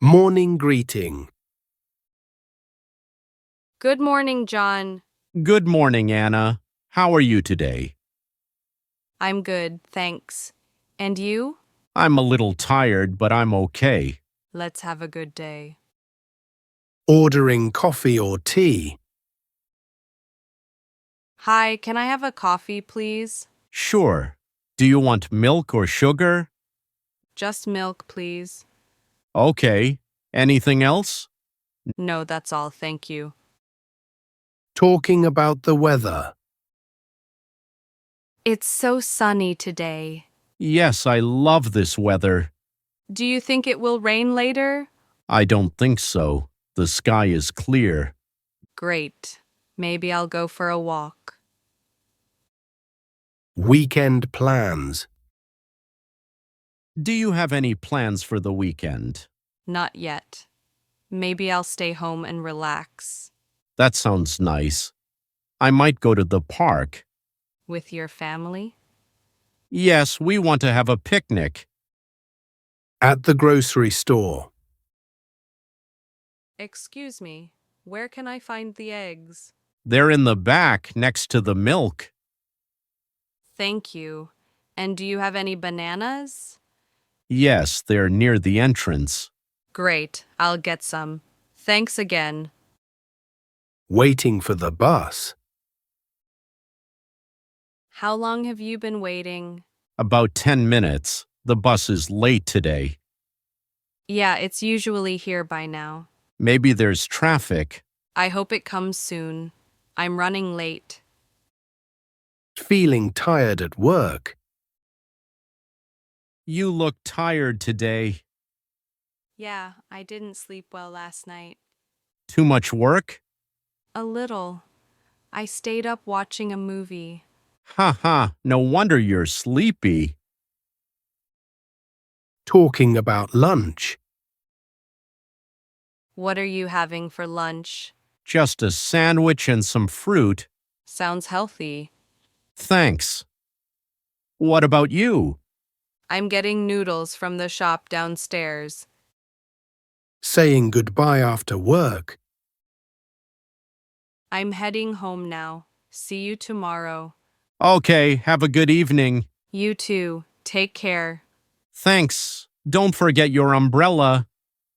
Morning greeting. Good morning, John. Good morning, Anna. How are you today? I'm good, thanks. And you? I'm a little tired, but I'm okay. Let's have a good day. Ordering coffee or tea. Hi, can I have a coffee, please? Sure. Do you want milk or sugar? Just milk, please. Okay. Anything else? No, that's all, thank you. Talking about the weather. It's so sunny today. Yes, I love this weather. Do you think it will rain later? I don't think so. The sky is clear. Great. Maybe I'll go for a walk. Weekend plans. Do you have any plans for the weekend? Not yet. Maybe I'll stay home and relax. That sounds nice. I might go to the park. With your family? Yes, we want to have a picnic. At the grocery store. Excuse me, where can I find the eggs? They're in the back next to the milk. Thank you. And do you have any bananas? Yes, they're near the entrance. Great, I'll get some. Thanks again. Waiting for the bus. How long have you been waiting? About 10 minutes. The bus is late today. Yeah, it's usually here by now. Maybe there's traffic. I hope it comes soon. I'm running late. Feeling tired at work. You look tired today. Yeah, I didn't sleep well last night. Too much work? A little. I stayed up watching a movie. Ha ha, no wonder you're sleepy. Talking about lunch. What are you having for lunch? Just a sandwich and some fruit. Sounds healthy. Thanks. What about you? I'm getting noodles from the shop downstairs. Saying goodbye after work. I'm heading home now. See you tomorrow. Okay, have a good evening. You too. Take care. Thanks. Don't forget your umbrella.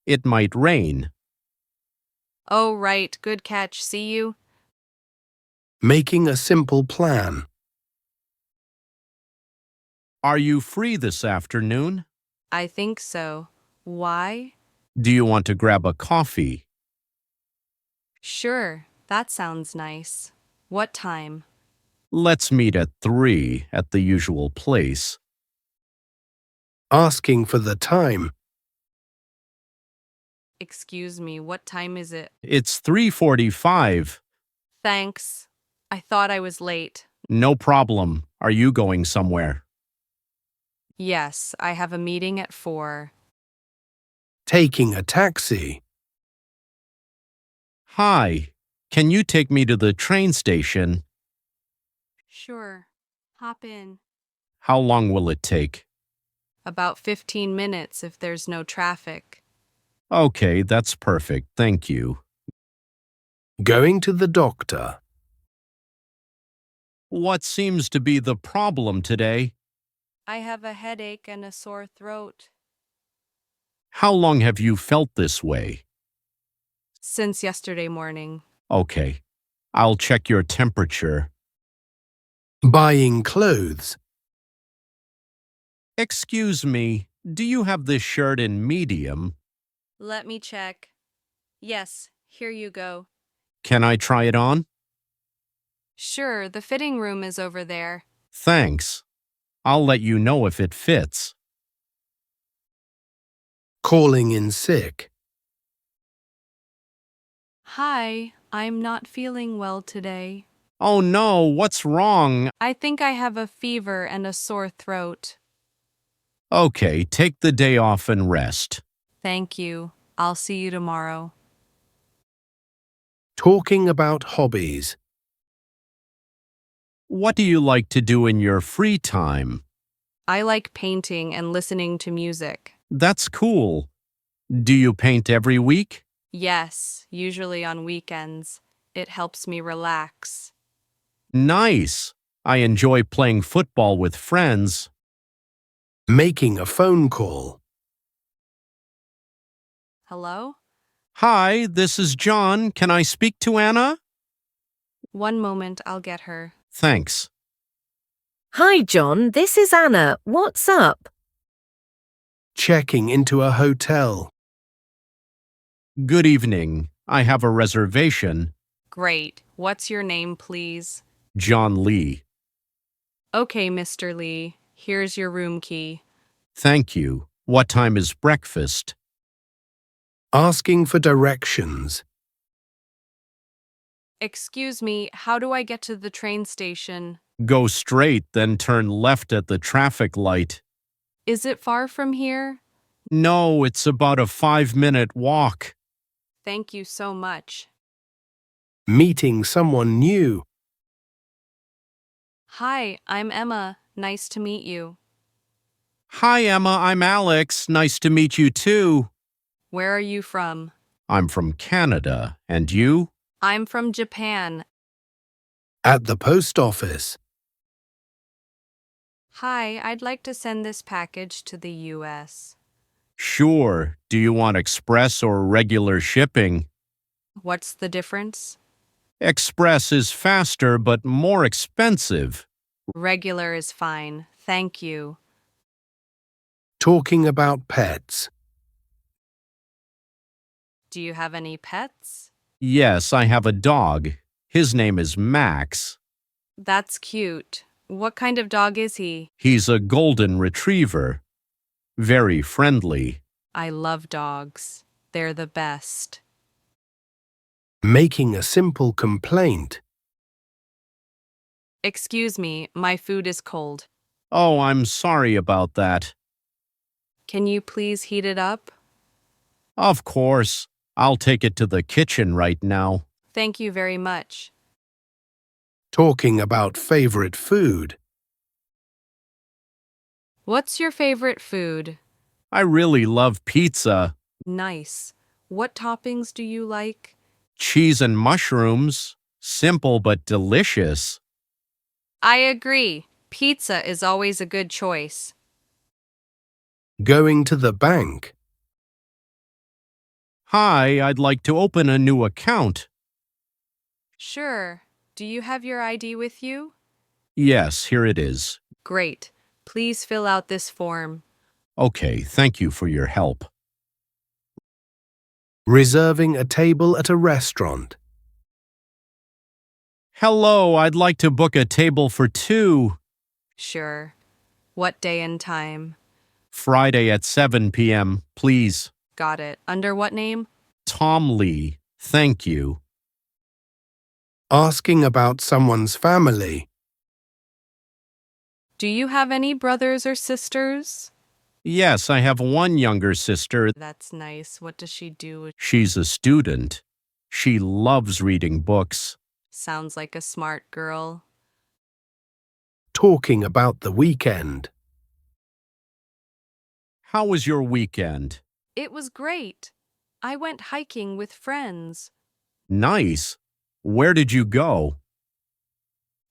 It might rain. Oh, right. Good catch. See you. Making a simple plan. Are you free this afternoon? I think so. Why? Do you want to grab a coffee? Sure. That sounds nice. What time? Let's meet at 3 at the usual place. Asking for the time. Excuse me, what time is it? It's 3:45. Thanks. I thought I was late. No problem. Are you going somewhere? Yes, I have a meeting at 4. Taking a taxi. Hi. Can you take me to the train station? Sure. Hop in. How long will it take? About 15 minutes if there's no traffic. Okay, that's perfect. Thank you. Going to the doctor. What seems to be the problem today? I have a headache and a sore throat. How long have you felt this way? Since yesterday morning. Okay. I'll check your temperature. Buying clothes. Excuse me, do you have this shirt in medium? Let me check. Yes, here you go. Can I try it on? Sure, the fitting room is over there. Thanks. I'll let you know if it fits. Calling in sick. Hi, I'm not feeling well today. Oh no, what's wrong? I think I have a fever and a sore throat. Okay, take the day off and rest. Thank you. I'll see you tomorrow. Talking about hobbies. What do you like to do in your free time? I like painting and listening to music. That's cool. Do you paint every week? Yes, usually on weekends. It helps me relax. Nice. I enjoy playing football with friends. Making a phone call. Hello? Hi, this is John. Can I speak to Anna? One moment, I'll get her. Thanks. Hi, John. This is Anna. What's up? Checking into a hotel. Good evening. I have a reservation. Great. What's your name, please? John Lee. Okay, Mr. Lee. Here's your room key. Thank you. What time is breakfast? Asking for directions. Excuse me, how do I get to the train station? Go straight, then turn left at the traffic light. Is it far from here? No, it's about a 5-minute walk. Thank you so much. Meeting someone new. Hi, I'm Emma. Nice to meet you. Hi, Emma. I'm Alex. Nice to meet you, too. Where are you from? I'm from Canada. And you? I'm from Japan. At the post office. Hi, I'd like to send this package to the US. Sure. Do you want express or regular shipping? What's the difference? Express is faster but more expensive. Regular is fine. Thank you. Talking about pets. Do you have any pets? Yes, I have a dog. His name is Max. That's cute. What kind of dog is he? He's a golden retriever. Very friendly. I love dogs. They're the best. Making a simple complaint. Excuse me, my food is cold. Oh, I'm sorry about that. Can you please heat it up? Of course. I'll take it to the kitchen right now. Thank you very much. Talking about favorite food. What's your favorite food? I really love pizza. Nice. What toppings do you like? Cheese and mushrooms. Simple but delicious. I agree. Pizza is always a good choice. Going to the bank. Hi, I'd like to open a new account. Sure. Do you have your ID with you? Yes, here it is. Great. Please fill out this form. Okay, thank you for your help. Reserving a table at a restaurant. Hello, I'd like to book a table for 2. Sure. What day and time? Friday at 7 p.m., please. Got it. Under what name? Tom Lee, thank you. Asking about someone's family. Do you have any brothers or sisters? Yes, I have one younger sister. That's nice. What does she do? She's a student. She loves reading books. Sounds like a smart girl. Talking about the weekend. How was your weekend? It was great. I went hiking with friends. Nice. Where did you go?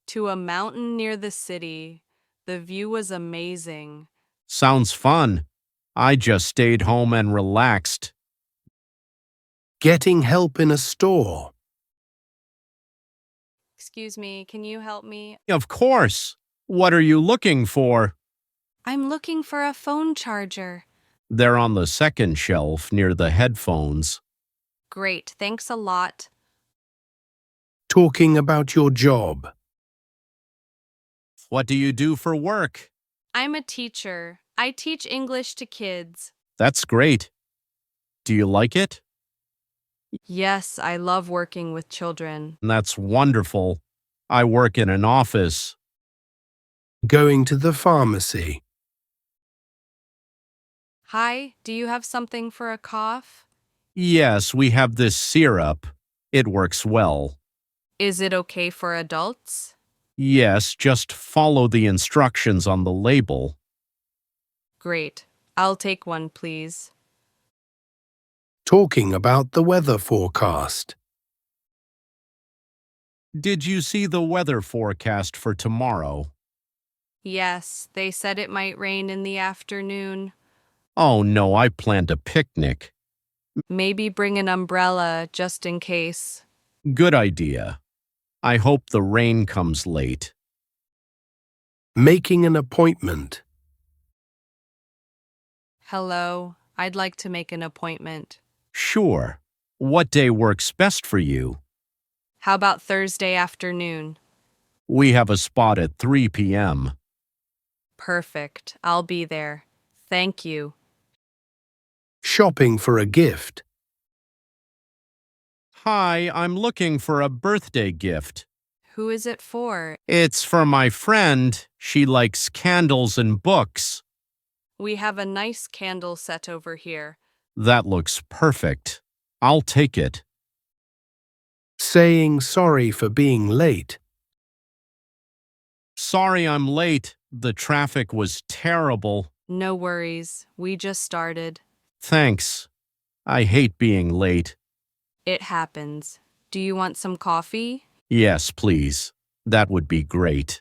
To a mountain near the city. The view was amazing. Sounds fun. I just stayed home and relaxed. Getting help in a store. Excuse me, can you help me? Of course. What are you looking for? I'm looking for a phone charger. They're on the second shelf near the headphones. Great, thanks a lot. Talking about your job. What do you do for work? I'm a teacher. I teach English to kids. That's great. Do you like it? Yes, I love working with children. That's wonderful. I work in an office. Going to the pharmacy. Hi, do you have something for a cough? Yes, we have this syrup. It works well. Is it okay for adults? Yes, just follow the instructions on the label. Great. I'll take one, please. Talking about the weather forecast. Did you see the weather forecast for tomorrow? Yes, they said it might rain in the afternoon. Oh no, I planned a picnic. Maybe bring an umbrella just in case. Good idea. I hope the rain comes late. Making an appointment. Hello, I'd like to make an appointment. Sure. What day works best for you? How about Thursday afternoon? We have a spot at 3 p.m. Perfect, I'll be there. Thank you. Shopping for a gift. Hi, I'm looking for a birthday gift. Who is it for? It's for my friend. She likes candles and books. We have a nice candle set over here. That looks perfect. I'll take it. Saying sorry for being late. Sorry I'm late. The traffic was terrible. No worries, we just started. Thanks. I hate being late. It happens. Do you want some coffee? Yes, please. That would be great.